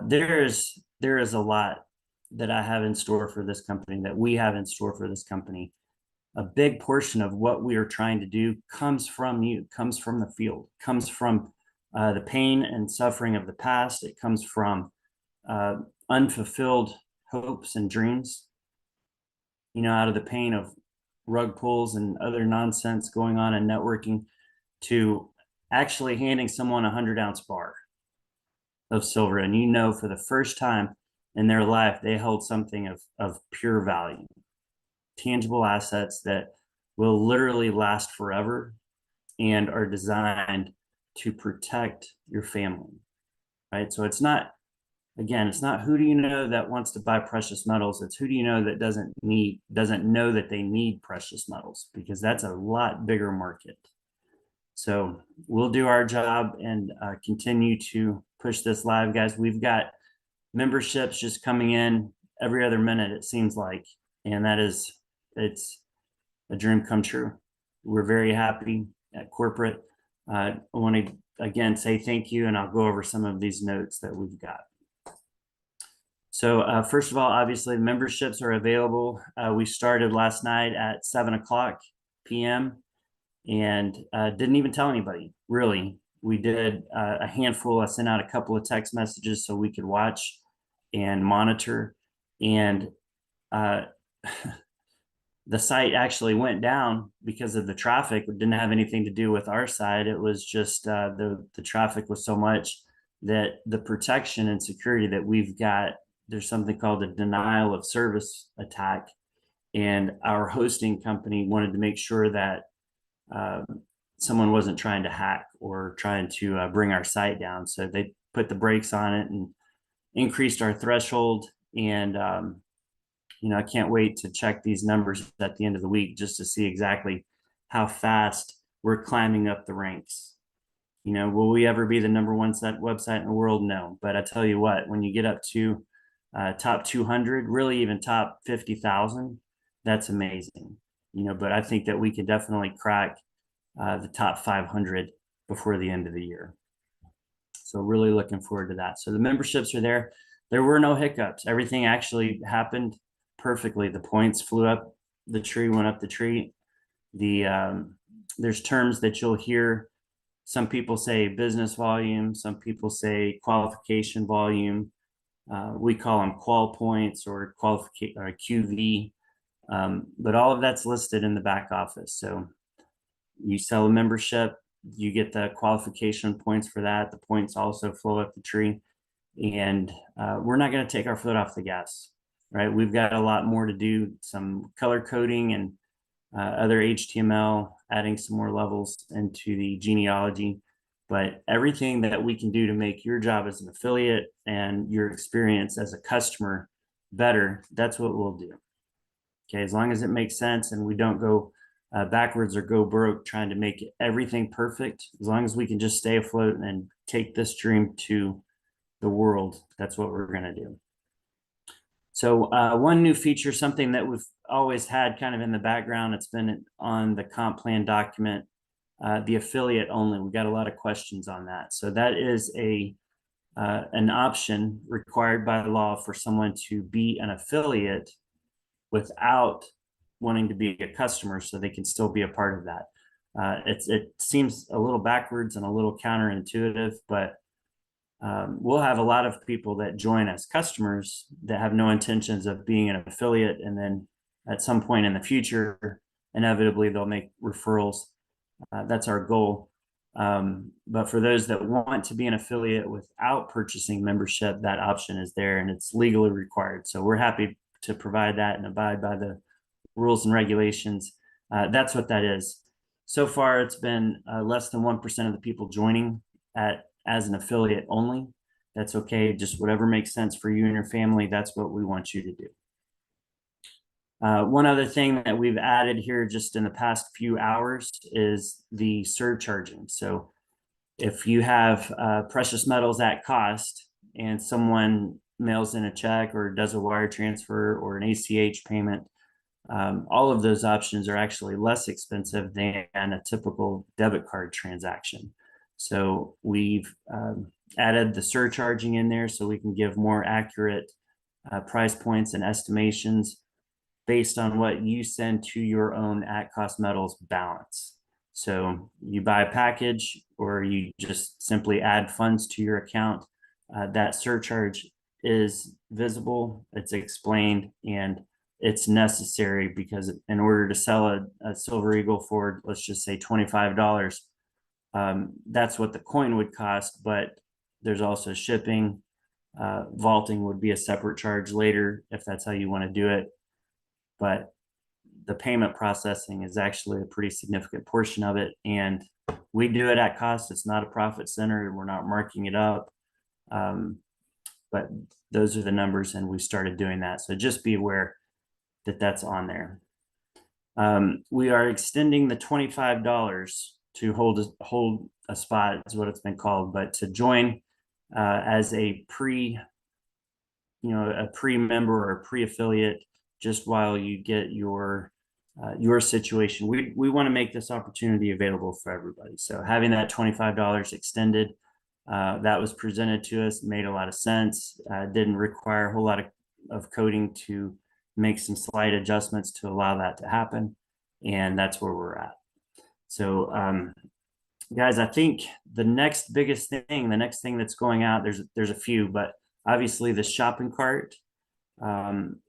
there is a lot that I have in store for this company, that we have in store for this company. A big portion of what we are trying to do comes from you, comes from the field, comes from the pain and suffering of the past. It comes from unfulfilled hopes and dreams, out of the pain of rug pulls and other nonsense going on in networking, to actually handing someone a 100-ounce bar of silver. And for the first time in their life, they hold something of pure value, tangible assets that will literally last forever and are designed to protect your family, right? So it's not who do you know that wants to buy precious metals. It's who do you know that doesn't know that they need precious metals, because that's a lot bigger market. So we'll do our job and continue to push this live, guys. We've got memberships just coming in every other minute, it seems like, and it's a dream come true. We're very happy at corporate. I want to again say thank you, and I'll go over some of these notes that we've got. So first of all, obviously memberships are available. We started last night at 7:00 p.m. and didn't even tell anybody, really. We did a handful. I sent out a couple of text messages so we could watch and monitor. And the site actually went down because of the traffic. It didn't have anything to do with our side. It was just the traffic was so much that the protection and security that we've got, there's something called a denial of service attack. And our hosting company wanted to make sure that someone wasn't trying to hack or trying to bring our site down. So they put the brakes on it and increased our threshold. And, I can't wait to check these numbers at the end of the week just to see exactly how fast we're climbing up the ranks. Will we ever be the #1 website in the world? No. But I tell you what, when you get up to top 200, really even top 50,000, that's amazing. But I think that we could definitely crack the top 500 before the end of the year. So really looking forward to that. So the memberships are there. There were no hiccups. Everything actually happened perfectly. The points flew up the tree, went up the tree. There's terms that you'll hear. Some people say business volume. Some people say qualification volume. We call them qual points or QV. But all of that's listed in the back office. So you sell a membership, you get the qualification points for that. The points also flow up the tree. And we're not going to take our foot off the gas, right? We've got a lot more to do, some color coding and other HTML, adding some more levels into the genealogy. But everything that we can do to make your job as an affiliate and your experience as a customer better, that's what we'll do. Okay, as long as it makes sense and we don't go backwards or go broke trying to make everything perfect, as long as we can just stay afloat and take this dream to the world, that's what we're going to do. So one new feature, something that we've always had kind of in the background, it's been on the comp plan document, the affiliate only. We got a lot of questions on that. So that is an option required by law for someone to be an affiliate without wanting to be a customer, so they can still be a part of that. It seems a little backwards and a little counterintuitive, but we'll have a lot of people that join as customers that have no intentions of being an affiliate, and then at some point in the future, inevitably they'll make referrals. That's our goal. But for those that want to be an affiliate without purchasing membership, that option is there and it's legally required. So we're happy to provide that and abide by the rules and regulations. That's what that is. So far, it's been less than 1% of the people joining as an affiliate only. That's okay. Just whatever makes sense for you and your family, that's what we want you to do. One other thing that we've added here just in the past few hours is the surcharging. So if you have precious metals at cost and someone mails in a check or does a wire transfer or an ACH payment, all of those options are actually less expensive than a typical debit card transaction. So we've added the surcharging in there so we can give more accurate price points and estimations based on what you send to your own at cost metals balance. So you buy a package or you just simply add funds to your account, that surcharge is visible, it's explained, and it's necessary because in order to sell a Silver Eagle for, let's just say $25, that's what the coin would cost, but there's also shipping. Vaulting would be a separate charge later if that's how you want to do it. But the payment processing is actually a pretty significant portion of it. And we do it at cost. It's not a profit center. We're not marking it up. But those are the numbers and we started doing that. So just be aware that that's on there. We are extending the $25 to hold a spot is what it's been called, but to join as a pre-member or pre-affiliate, just while you get your situation. We want to make this opportunity available for everybody. So having that $25 extended, that was presented to us, made a lot of sense, didn't require a whole lot of coding to make some slight adjustments to allow that to happen. And that's where we're at. So guys, I think the next biggest thing, the next thing that's going out, there's a few, but obviously the shopping cart.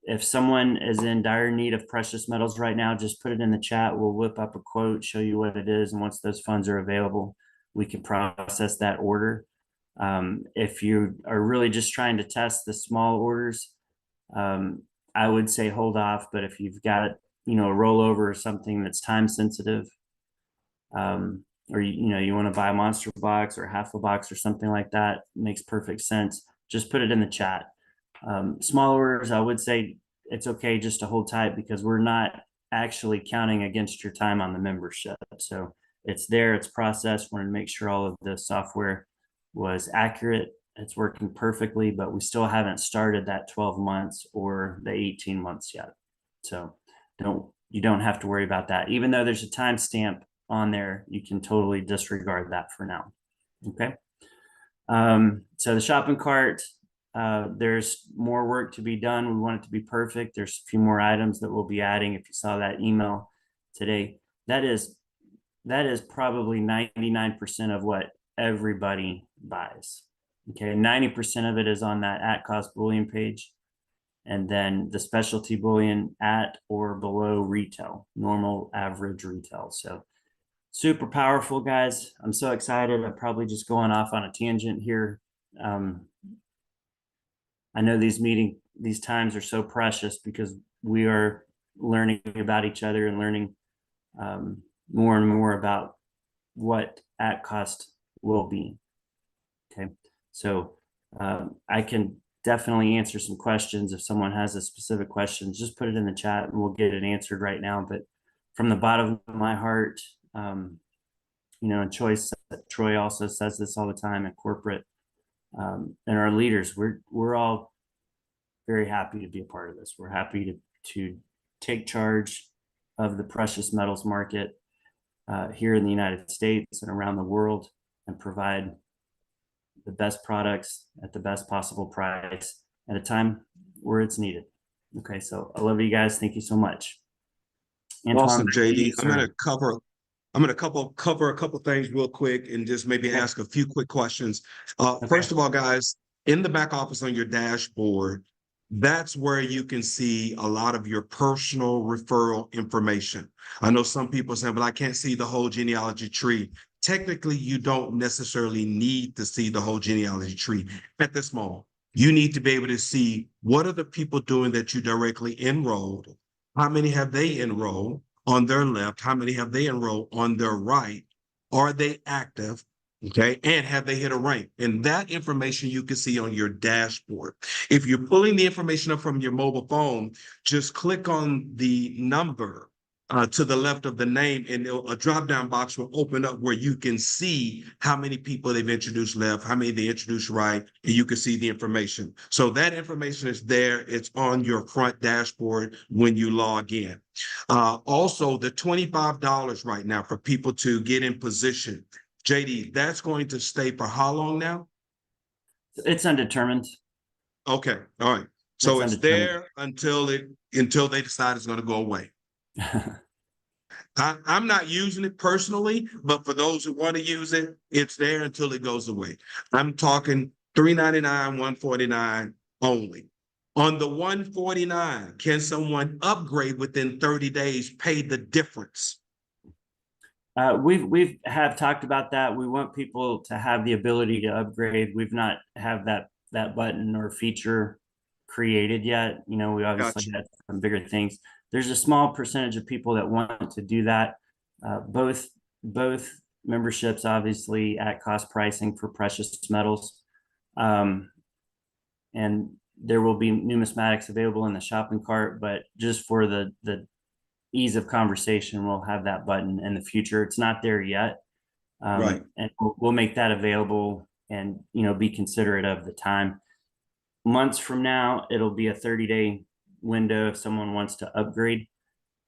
If someone is in dire need of precious metals right now, just put it in the chat. We'll whip up a quote, show you what it is. And once those funds are available, we can process that order. If you are really just trying to test the small orders, I would say hold off. But if you've got, a rollover or something that's time sensitive, or you want to buy a monster box or half a box or something like that, makes perfect sense. Just put it in the chat. Small orders, I would say it's okay just to hold tight because we're not actually counting against your time on the membership. So it's there, it's processed. We're going to make sure all of the software was accurate. It's working perfectly, but we still haven't started that 12 months or the 18 months yet. So you don't have to worry about that. Even though there's a timestamp on there, you can totally disregard that for now. Okay. So the shopping cart, there's more work to be done. We want it to be perfect. There's a few more items that we'll be adding. If you saw that email today, that is probably 99% of what everybody buys. Okay, 90% of it is on that at cost bullion page. and then the specialty bullion at or below retail, normal average retail. So super powerful, guys. I'm so excited. I'm probably just going off on a tangent here. I know these times are so precious because we are learning about each other and learning more and more about what at cost will be. Okay, so I can definitely answer some questions. If someone has a specific question, just put it in the chat and we'll get it answered right now. But from the bottom of my heart, you know, and Troy also says this all the time at corporate, and our leaders, we're all very happy to be a part of this. We're happy to take charge of the precious metals market here in the United States and around the world, and provide the best products at the best possible price at a time where it's needed. Okay, so I love you guys. Thank you so much. Antoine, Awesome, JD. I'm sir. going to cover a couple things real quick and just maybe ask a few quick questions. First of all, guys, in the back office on your dashboard, that's where you can see a lot of your personal referral information. I know some people say, but I can't see the whole genealogy tree. Technically, you don't necessarily need to see the whole genealogy tree at this moment. You need to be able to see what are the people doing that you directly enrolled, how many have they enrolled on their left, how many have they enrolled on their right, are they active, okay, and have they hit a rank? And that information you can see on your dashboard. If you're pulling the information up from your mobile phone, just click on the number to the left of the name, and a drop-down box will open up where you can see how many people they've introduced left, how many they introduced right, and you can see the information. So that information is there. It's on your front dashboard when you log in. Also, the $25 right now for people to get in position. JD, that's going to stay for how long now? It's undetermined. Okay, all right. So it's there until they decide it's going to go away. I'm not using it personally, but for those who want to use it, it's there until it goes away. I'm talking $3.99, $149 only. On the $149, can someone upgrade within 30 days, pay the difference? We've talked about that. We want people to have the ability to upgrade. We've not have that button or feature created yet. You know, we obviously had some bigger things. There's a small percentage of people that want to do that. Both memberships, obviously, at cost pricing for precious metals, and there will be numismatics available in the shopping cart. But just for the ease of conversation, we'll have that button in the future. It's not there yet, right? And we'll make that available, and be considerate of the time. Months from now, it'll be a 30-day window if someone wants to upgrade,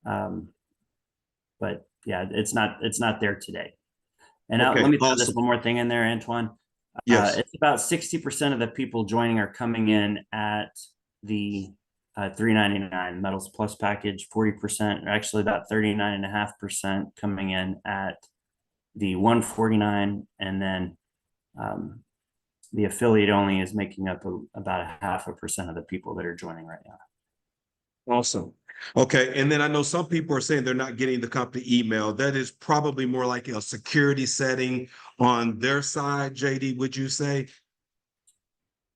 but yeah, it's not there today. And okay, let me throw this one more thing in there, Antoine. Yes. It's about 60% of the people joining are coming in at the $3.99 Metals Plus package, 40%, or actually about 39.5% coming in at the $149, and then the affiliate only is making up about 0.5% of the people that are joining right now. Awesome. Okay. And then I know some people are saying they're not getting the company email. That is probably more like a security setting on their side, JD, would you say?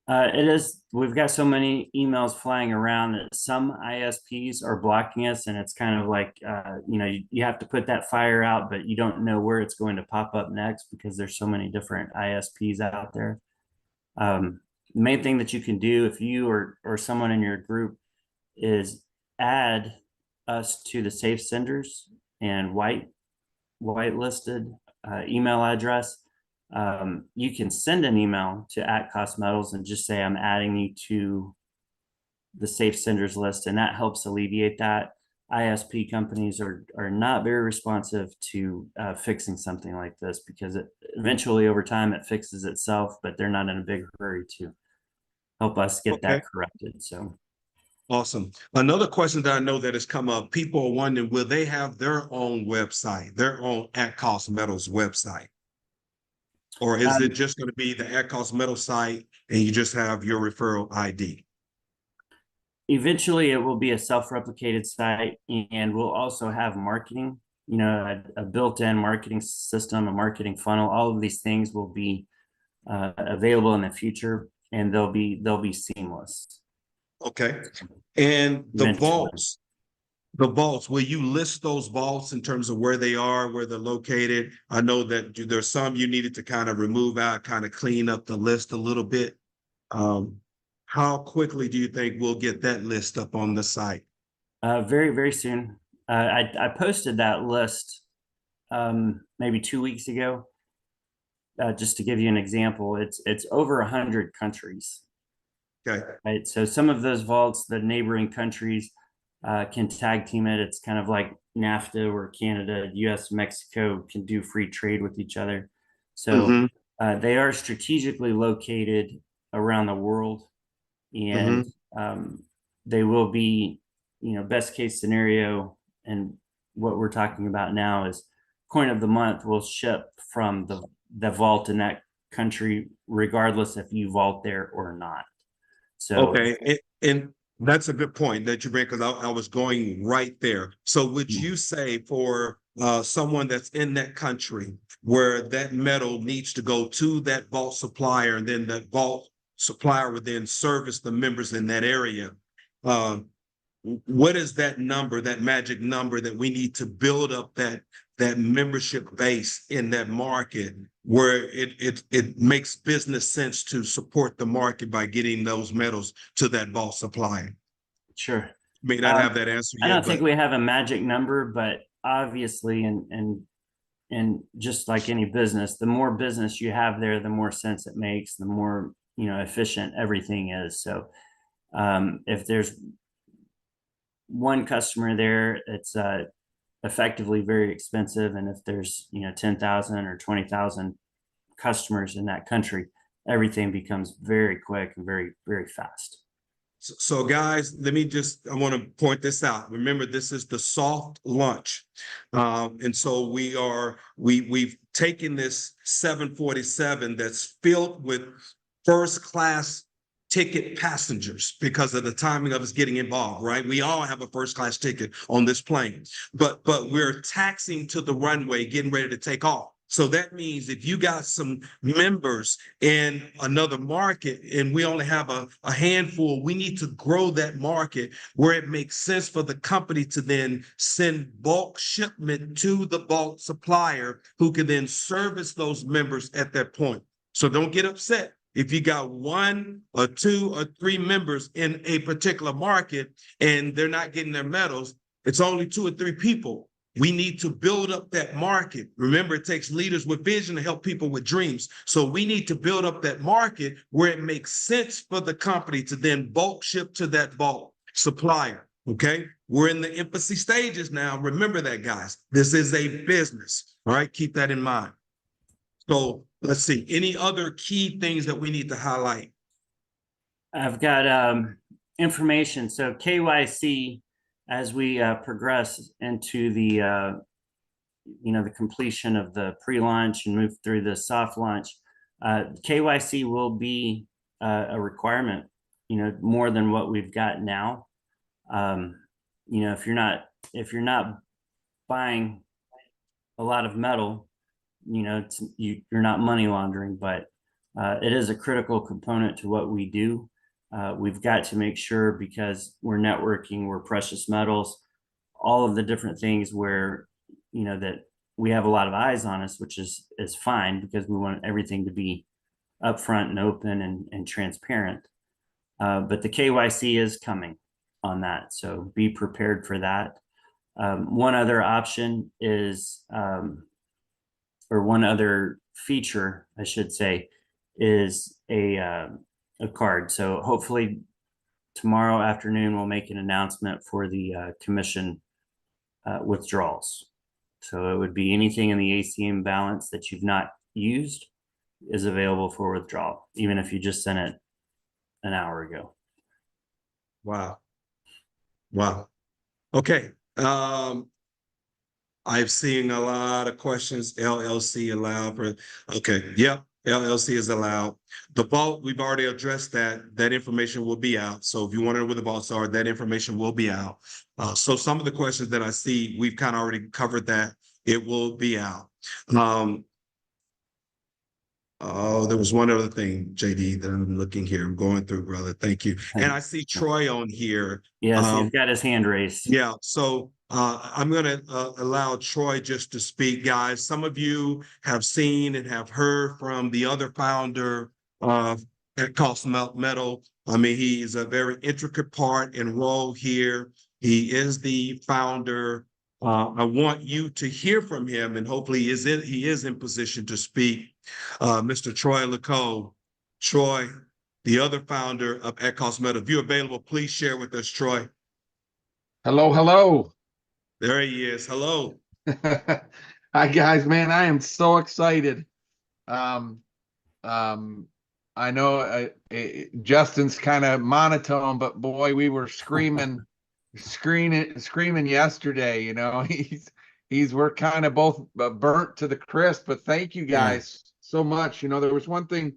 It is. We've got so many emails flying around that some ISPs are blocking us, and it's kind of like, you have to put that fire out, but you don't know where it's going to pop up next because there's so many different ISPs out there. The main thing that you can do if you or someone in your group is add us to the safe senders and whitelisted email address. You can send an email to @CostMetals and just say, I'm adding you to the safe senders list, and that helps alleviate that. ISP companies are not very responsive to fixing something like this, because eventually over time it fixes itself, but they're not in a big hurry to help us get that corrected. So awesome. Another question that I know that has come up, people are wondering, will they have their own website, their own @Cost Metals website? Or is it just going to be the @Cost Metals site and you just have your referral ID? Eventually, it will be a self-replicated site, and we'll also have marketing, a built-in marketing system, a marketing funnel. All of these things will be available in the future, and they'll be seamless. Okay. And the Eventually. vaults, will you list those vaults in terms of where they are, where they're located? I know that there's some you needed to kind of remove out, kind of clean up the list a little bit. How quickly do you think we'll get that list up on the site? Very, very soon. I posted that list maybe 2 weeks ago. Just to give you an example, it's over 100 countries. Okay. Right. So some of those vaults, the neighboring countries can tag team it. It's kind of like NAFTA, where Canada, US, Mexico can do free trade with each other. So they are strategically located around the world, and they will be, best case scenario. And what we're talking about now is coin of the month will ship from the vault in that country, regardless if you vault there or not. So okay, and that's a good point that you bring, because I was going right there. So would you say for someone that's in that country where that metal needs to go to that vault supplier, and then that vault supplier would then service the members in that area, what is that number, that magic number that we need to build up that membership base in that market where it makes business sense to support the market by getting those metals to that vault supplier? Sure. May not have that answer yet. I don't think we have a magic number, but obviously, and just like any business, the more business you have there, the more sense it makes, the more, efficient everything is. So if there's one customer there, it's effectively very expensive. And if there's, 10,000 or 20,000 customers in that country, everything becomes very quick and very, very fast. So guys, I want to point this out. Remember, this is the soft launch. And so we've taken this 747 that's filled with first class ticket passengers because of the timing of us getting involved, right? We all have a first class ticket on this plane, but we're taxiing to the runway, getting ready to take off. So that means if you got some members in another market and we only have a handful, we need to grow that market where it makes sense for the company to then send bulk shipment to the bulk supplier, who can then service those members at that point. So don't get upset if you got 1 or 2 or 3 members in a particular market and they're not getting their metals. It's only 2 or 3 people. We need to build up that market. Remember, it takes leaders with vision to help people with dreams. So we need to build up that market where it makes sense for the company to then bulk ship to that bulk supplier. Okay. We're in the infancy stages now. Remember that, guys. This is a business. All right. Keep that in mind. So let's see. Any other key things that we need to highlight? I've got information. So KYC, as we progress into the the completion of the pre-launch and move through the soft launch, KYC will be a requirement, more than what we've got now. If you're not buying a lot of metal, you're not money laundering, but it is a critical component to what we do. We've got to make sure, because we're networking, we're precious metals, all of the different things where, that we have a lot of eyes on us, which is fine, because we want everything to be upfront and open and transparent. But the KYC is coming on that. So be prepared for that. One other option is, or one other feature, I should say, is a card. So hopefully tomorrow afternoon, we'll make an announcement for the commission withdrawals. So it would be anything in the ACM balance that you've not used is available for withdrawal, even if you just sent it an hour ago. Wow. Okay. I've seen a lot of questions. LLC allowed for. Okay. Yep. LLC is allowed. The vault, we've already addressed that. That information will be out. So if you want to know where the vaults are, that information will be out. So some of the questions that I see, we've kind of already covered that. It will be out. Oh, there was one other thing, JD, that I'm looking here. I'm going through, brother. Thank you. And I see Troy on here. Yes, he's got his hand raised. Yeah, so I'm going to allow Troy just to speak, guys. Some of you have seen and have heard from the other founder of Cost Metal. I mean, he's a very intricate part and role here. He is the founder. I want you to hear from him, and hopefully he is in position to speak. Mr. Troy LeCoe. Troy, the other founder of Cost Metal. If you're available, please share with us, Troy. Hello, hello. There he is. Hello. Hi guys, man. I am so excited. I know Justin's kind of monotone, but boy, we were screaming yesterday. You know, we're kind of both burnt to the crisp. But thank you guys so much. You know, there was one thing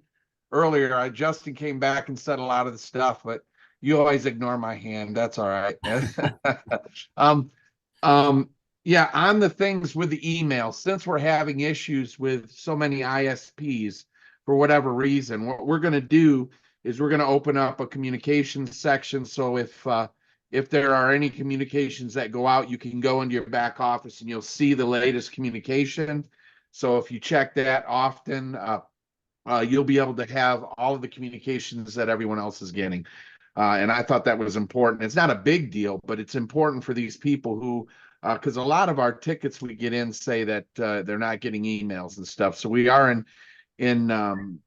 earlier. Justin came back and said a lot of the stuff, but you always ignore my hand. That's all right. Yeah, on the things with the email, since we're having issues with so many ISPs for whatever reason, what we're going to do is we're going to open up a communications section. So if there are any communications that go out, you can go into your back office and you'll see the latest communication. So if you check that often, you'll be able to have all of the communications that everyone else is getting. And I thought that was important. It's not a big deal, but it's important for these people who, because a lot of our tickets we get in say that they're not getting emails and stuff. So we are in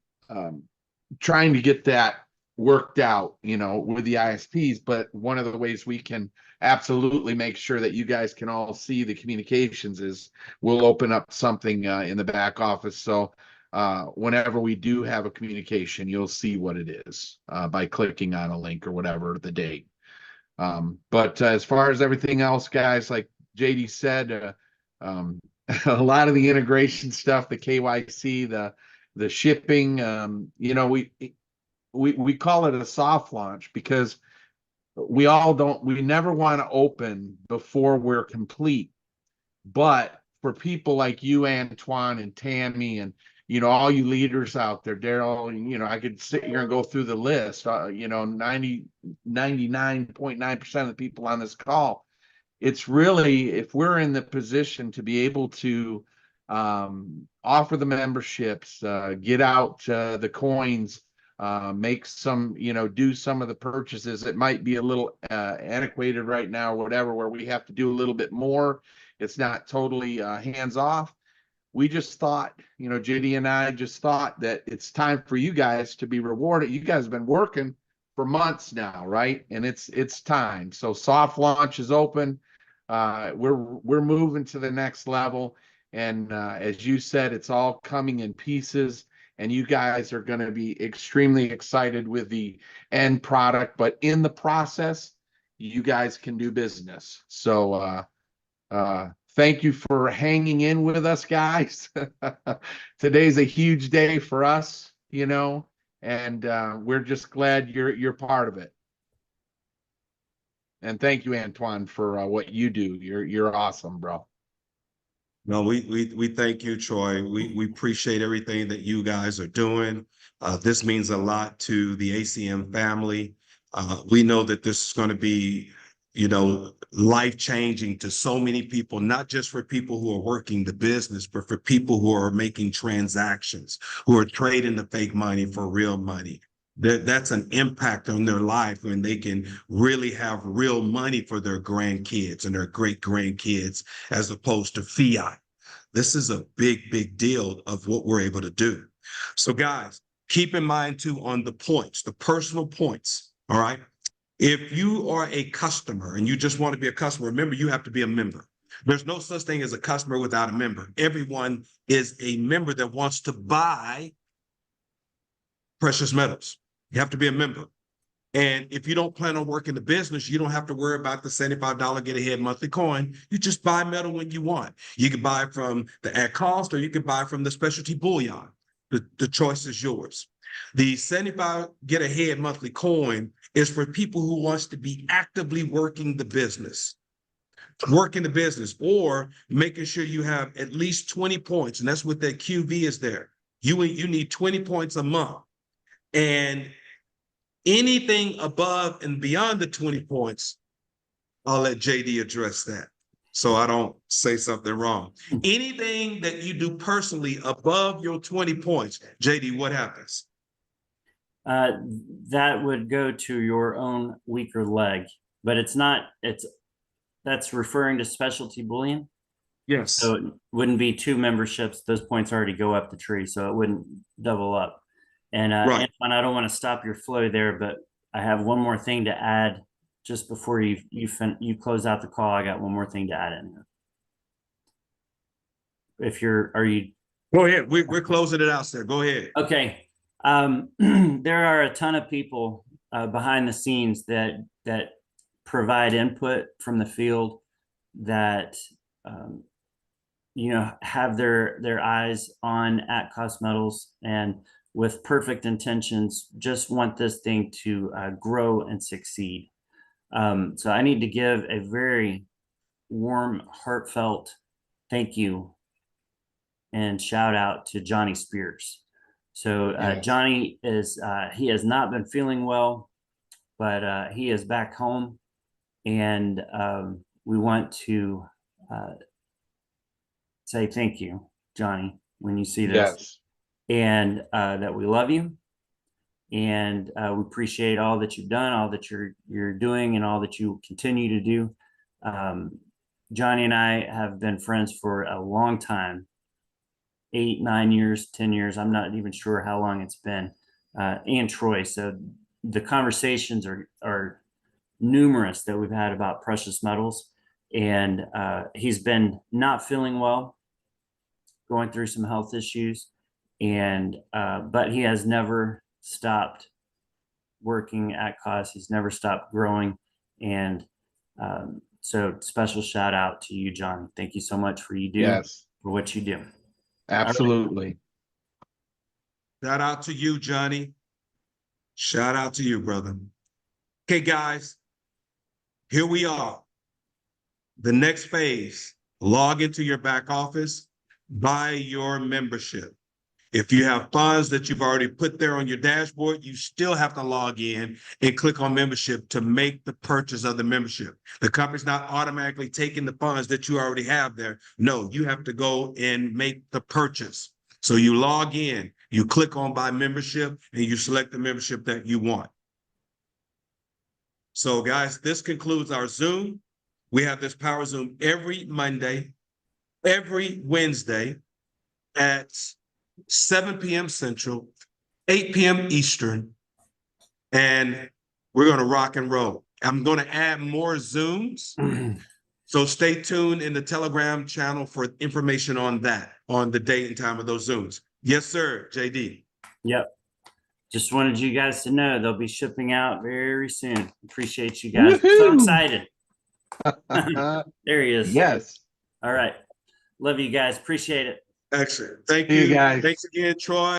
trying to get that worked out, you know, with the ISPs. But one of the ways we can absolutely make sure that you guys can all see the communications is we'll open up something in the back office. So whenever we do have a communication, you'll see what it is by clicking on a link or whatever the date. But as far as everything else, guys, like JD said, a lot of the integration stuff, the KYC, the shipping, you know, we call it a soft launch because we never want to open before we're complete. But for people like you, Antoine and Tammy, and you know, all you leaders out there, Daryl, you know, I could sit here and go through the list, you know, 99.9% of the people on this call. It's really, if we're in the position to be able to offer the memberships, get out the coins, make some, you know, do some of the purchases. It might be a little antiquated right now or whatever, where we have to do a little bit more. It's not totally hands off. We just thought, you know, JD and I just thought that it's time for you guys to be rewarded. You guys have been working for months now, right? And it's time. So soft launch is open. We're moving to the next level. And as you said, it's all coming in pieces. And you guys are going to be extremely excited with the end product. But in the process, you guys can do business. So thank you for hanging in with us, guys. Today's a huge day for us, you know, and we're just glad you're part of it. And thank you, Antoine, for what you do. You're awesome, bro. No, we thank you, Troy. We appreciate everything that you guys are doing. This means a lot to the ACM family. We know that this is going to be, you know, life-changing to so many people, not just for people who are working the business, but for people who are making transactions, who are trading the fake money for real money. That's an impact on their life when they can really have real money for their grandkids and their great-grandkids as opposed to fiat. This is a big, big deal of what we're able to do. So guys, keep in mind too on the points, the personal points, all right? If you are a customer and you just want to be a customer, remember you have to be a member. There's no such thing as a customer without a member. Everyone is a member that wants to buy precious metals. You have to be a member. And if you don't plan on working the business, you don't have to worry about the $75 get ahead monthly coin. You just buy metal when you want. You can buy from the at cost or you can buy from the specialty bullion. the choice is yours. The 75 Get Ahead monthly coin is for people who wants to be actively working the business, or making sure you have at least 20 points. And that's what that QV is there. You need 20 points a month. And anything above and beyond the 20 points, I'll let JD address that so I don't say something wrong. Anything that you do personally above your 20 points, JD, what happens? That would go to your own weaker leg, but that's referring to specialty bullion. Yes. So it wouldn't be 2 memberships. Those points already go up the tree, so it wouldn't double up. And Right. Antoine, I don't want to stop your flow there, but I have one more thing to add just before you close out the call. I got one more thing to add in here. Are you? Go ahead. We're closing it out, sir. Go ahead. Okay. There are a ton of people behind the scenes that provide input from the field that have their eyes on At Cost Metals, and with perfect intentions just want this thing to grow and succeed. So I need to give a very warm, heartfelt thank you and shout out to Johnny Spears. So Johnny he has not been feeling well, but he is back home, and we want to say thank you, Johnny, when you see this. Yes. And that we love you, and we appreciate all that you've done, all that you're doing, and all that you continue to do. Johnny and I have been friends for a long time, 8, 9 years, 10 years. I'm not even sure how long it's been. And Troy. So the conversations are numerous that we've had about precious metals, and he's been not feeling well, going through some health issues. And but he has never stopped working at cost. He's never stopped growing. And so special shout out to you, John. Thank you so much for what you do. Absolutely. Shout out to you, Johnny. Shout out to you, brother. Okay, guys, here we are. The next phase, log into your back office, buy your membership. If you have funds that you've already put there on your dashboard, you still have to log in and click on membership to make the purchase of the membership. The company's not automatically taking the funds that you already have there. No, you have to go and make the purchase. So you log in, you click on buy membership, and you select the membership that you want. So guys, this concludes our Zoom. We have this Power Zoom every Monday, every Wednesday at 7 p.m. Central, 8 p.m. Eastern, and we're going to rock and roll. I'm going to add more Zooms, so stay tuned in the Telegram channel for information on that, on the date and time of those Zooms. Yes, sir, JD. Yep. Just wanted you guys to know they'll be shipping out very soon. Appreciate you guys. So excited. There he is. Yes. All right. Love you guys. Appreciate it. Excellent. Thank See you you. guys. Thanks again, Troy.